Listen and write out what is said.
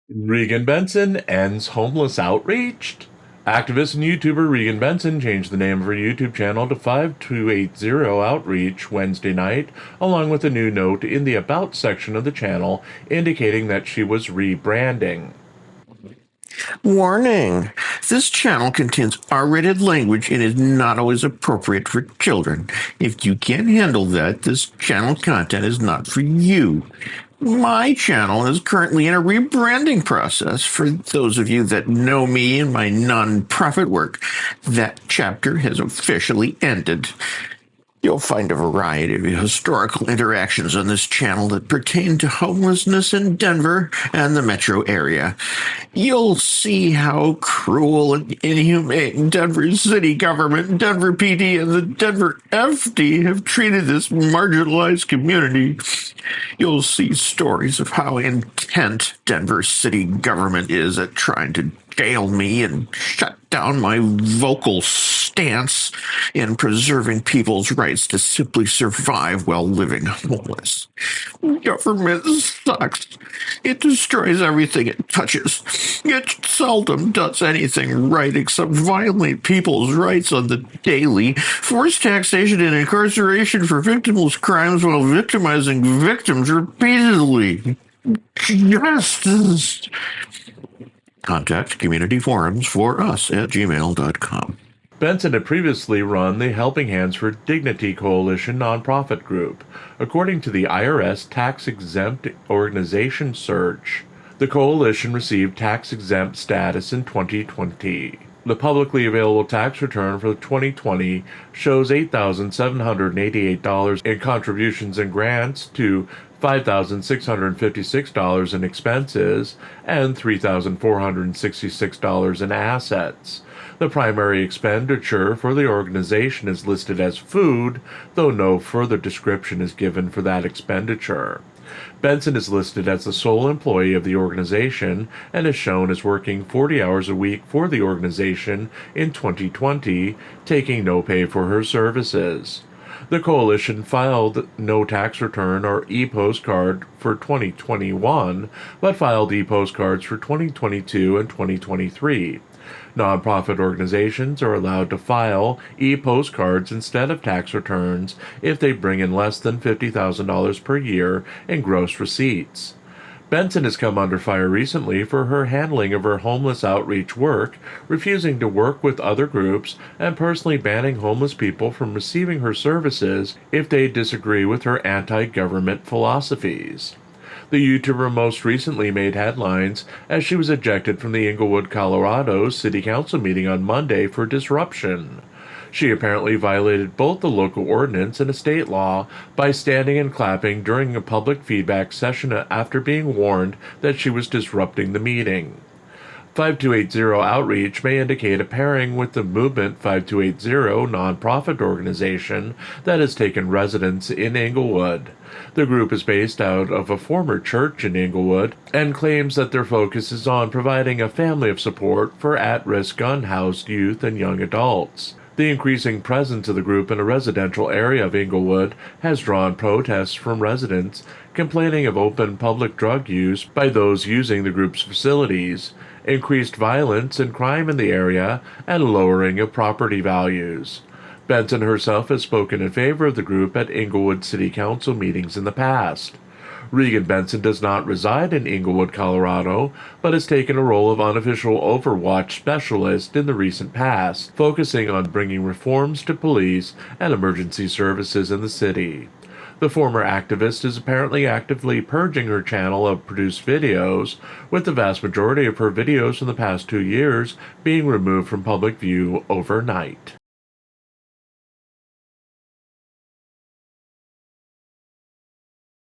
Regan Benson ends homeless outreach. Activist and YouTuber Regan Benson changed the name of her YouTube channel to 5280 Outreach Wednesday night, along with a new note in the About section of the channel indicating that she was rebranding. Warning! This channel contains R-rated language and is not always appropriate for children. If you can't handle that, this channel content is not for you. My channel is currently in a rebranding process. For those of you that know me and my non-profit work, that chapter has officially ended. You'll find a variety of historical interactions on this channel that pertain to homelessness in Denver and the metro area. You'll see how cruel and inhumane Denver city government, Denver PD, and the Denver FD have treated this marginalized community. You'll see stories of how intent Denver city government is at trying to jail me and shut down my vocal stance in preserving people's rights to simply survive while living homeless. Government sucks. It destroys everything it touches. It seldom does anything right except violate people's rights on the daily, force taxation and incarceration for victimless crimes while victimizing victims repeatedly. Justice. Contact Community Forums for us at gmail.com. Benson had previously run the Helping Hands for Dignity Coalition nonprofit group. According to the IRS tax-exempt organization search, the coalition received tax-exempt status in 2020. The publicly available tax return for 2020 shows $8,788 in contributions and grants to $5,656 in expenses and $3,466 in assets. The primary expenditure for the organization is listed as food, though no further description is given for that expenditure. Benson is listed as the sole employee of the organization and is shown as working 40 hours a week for the organization in 2020, taking no pay for her services. The coalition filed no tax return or e-postcard for 2021, but filed e-postcards for 2022 and 2023. Nonprofit organizations are allowed to file e-postcards instead of tax returns if they bring in less than $50,000 per year in gross receipts. Benson has come under fire recently for her handling of her homeless outreach work, refusing to work with other groups, and personally banning homeless people from receiving her services if they disagree with her anti-government philosophies. The YouTuber most recently made headlines as she was ejected from the Englewood, Colorado City Council meeting on Monday for disruption. She apparently violated both the local ordinance and a state law by standing and clapping during a public feedback session after being warned that she was disrupting the meeting. 5280 Outreach may indicate a pairing with the Movement 5280 nonprofit organization that has taken residence in Englewood. The group is based out of a former church in Englewood and claims that their focus is on providing a family of support for at-risk gun-housed youth and young adults. The increasing presence of the group in a residential area of Englewood has drawn protests from residents complaining of open public drug use by those using the group's facilities, increased violence and crime in the area, and lowering of property values. Benson herself has spoken in favor of the group at Englewood City Council meetings in the past. Regan Benson does not reside in Englewood, Colorado, but has taken a role of unofficial Overwatch specialist in the recent past, focusing on bringing reforms to police and emergency services in the city. The former activist is apparently actively purging her channel of produced videos, with the vast majority of her videos in the past 2 years being removed from public view overnight.